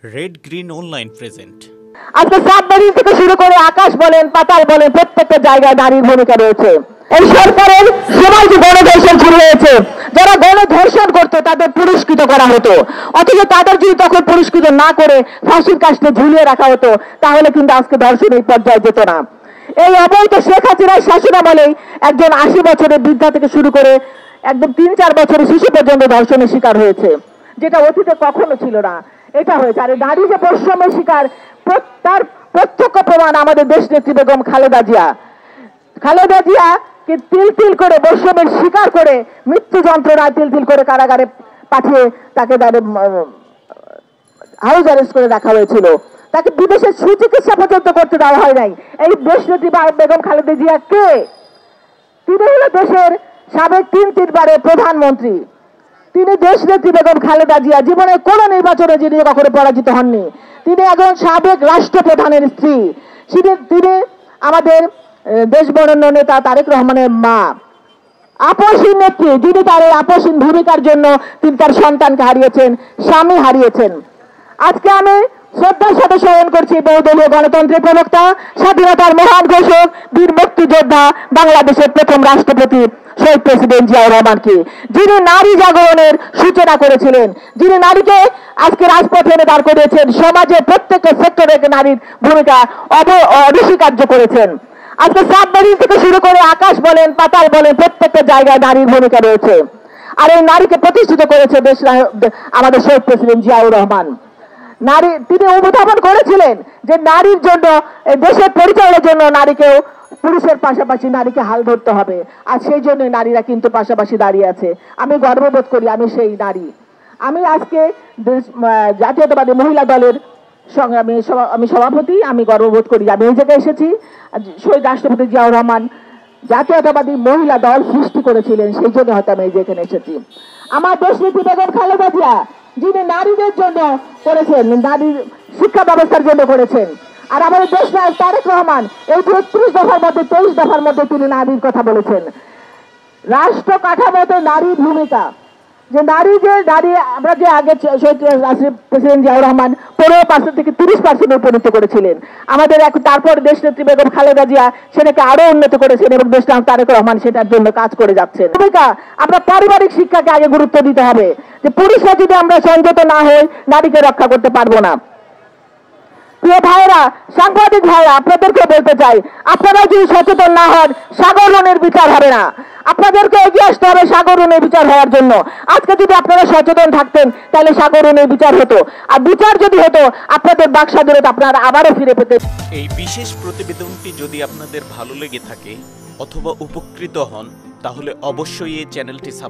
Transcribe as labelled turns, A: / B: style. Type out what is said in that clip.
A: Red green online present.
B: আজকে submarine থেকে শুরু করে আকাশ বলেন পাতাল বলেন প্রত্যেকটা জায়গায় নারীর ভূমিকা রয়েছে। এই সরকারের সময় যে গণধর্ষণ শুরু হয়েছে, যারা গণধর্ষণ করতো তাদের পুরস্কৃত করা হতো, অথচ তাদের যদি তখন পুরস্কৃত না করে ফাঁসির কাস্টে ঝুলিয়ে রাখা হতো তাহলে কিন্তু আজকে ধর্ষণ এই পর্যায়ে যেত না। এই অবৈধ শেখ হাসিনার শাসনামলেই একজন 80 বছরের বৃদ্ধা থেকে শুরু করে একদম 3-4 বছরের শিশু পর্যন্ত ধর্ষণের শিকার হয়েছে, যেটা অতীতে কখনো ছিল না। এটা হয়েছে। আর নারী যে বৈষম্যের শিকার তার প্রত্যক্ষ প্রমাণ আমাদের দেশ নেত্রী বেগম খালেদা জিয়াকে তিল তিল করে বৈষম্যের শিকার করে মৃত্যু যন্ত্রণায় তিল তিল করে কারাগারে পাঠিয়ে তাকে হাউস অ্যারেস্ট করে রাখা হয়েছিল। তাকে বিদেশে সুচিকিৎসা পর্যন্ত করতে দেওয়া হয় নাই। এই দেশ নেত্রী বেগম খালেদা জিয়া কে? তিনি হলো দেশের সাবেক 3 বারের প্রধানমন্ত্রী। তিনি দেশ নেত্রী বেগম খালেদা জিয়া জীবনে কোন নির্বাচনে যিনি কখনো পরাজিত হননি। তিনি একজন সাবেক রাষ্ট্রপ্রধানের স্ত্রী। তিনি আমাদের দেশ বরেণ্য নেতা তারেক রহমানের মা, আপসহীন নেত্রী, যিনি তার আপসহীন ভূমিকার জন্য তিনি তার সন্তানকে হারিয়েছেন, স্বামী হারিয়েছেন। আজকে আমি শ্রদ্ধার সাথে স্মরণ করছি বহুদলীয় গণতন্ত্রের প্রবক্তা, স্বাধীনতার মহান ঘোষক, বীর মুক্তিযোদ্ধা, বাংলাদেশের প্রথম রাষ্ট্রপতি শহীদ প্রেসিডেন্ট জিয়াউর রহমানকে, যিনি নারী জাগরণের সূচনা করেছিলেন, যিনি নারীকে আজকে রাজপথে এনে দাঁড় করিয়েছেন, সমাজের প্রত্যেকটা সেক্টরে নারীর ভূমিকা অনস্বীকার্য করেছেন। আজকে সাবমেরিন থেকে শুরু করে আকাশ বলেন পাতাল বলেন প্রত্যেকটা জায়গায় নারীর ভূমিকা রয়েছে। আর এই নারীকে প্রতিষ্ঠিত করেছে আমাদের শহীদ প্রেসিডেন্ট জিয়াউর রহমান। তিনি অনুধাবন করেছিলেন যে নারীর জন্য, দেশের পরিচালনার জন্য নারীকেও পুরুষের পাশাপাশি নারীকে হাল ধরতে হবে। আর সেই জন্য নারীরা কিন্তু পাশাপাশি দাঁড়িয়ে আছে। আমি গর্ববোধ করি আমি সেই নারী। আমি আজকে জাতীয়তাবাদী মহিলা দলের সঙ্গে আমি সভাপতি। আমি গর্ববোধ করি আমি এই জায়গায় এসেছি। শহীদ রাষ্ট্রপতি জিয়াউর রহমান জাতীয়তাবাদী মহিলা দল সৃষ্টি করেছিলেন, সেই জন্য হয়তো আমি এই যে এখানে এসেছি। আমার দেশ নেত্রী বেগম খালেদা জিয়া, যিনি নারীদের জন্য করেছেন, নারীর শিক্ষা ব্যবস্থার জন্য করেছেন। আর আমাদের দেশ নায়ক তারেক রহমান এই 33 দফার মধ্যে 23 দফার মধ্যে তিনি নারীর কথা বলেছেন। রাষ্ট্র কাঠামোতে নারীর ভূমিকা, যে নারী আমরা যে আগে প্রেসিডেন্ট জিয়াউর রহমান 15% থেকে 30% উপনীত করেছিলেন। আমাদের তারপর দেশ নেত্রী বেগম খালেদা জিয়া সেটাকে আরো উন্নত করেছেন এবং দেশ নায়ক তারেক রহমান সেটার জন্য কাজ করে যাচ্ছেন। ভূমিকা, আমরা পারিবারিক শিক্ষাকে আগে গুরুত্ব দিতে হবে, যে পুরুষরা যদি আমরা সংযত না হই নারীকে রক্ষা করতে পারবো না। প্রিয় ভাইরা, সাংবাদিক ভাইরা, আপনাদেরকে বলতে চাই, আপনারা যদি সচেতন না হন সাগর রনের বিচার হবে না। আপনাদেরকে এগিয়ে আসতে হবে সাগর রনের বিচার হওয়ার জন্য। আজকে যদি আপনারা সচেতন থাকতেন তাহলে সাগর রনের বিচার হতো। আর বিচার যদি হতো আপনাদের বাক স্বাধীনতা আপনারা আবারও ফিরে পেতেন।
A: এই বিশেষ প্রতিবেদনটি যদি আপনাদের ভালো লেগে থাকে অথবা উপকৃত হন তাহলে অবশ্যই এই চ্যানেলটি সাবস্ক্রাইব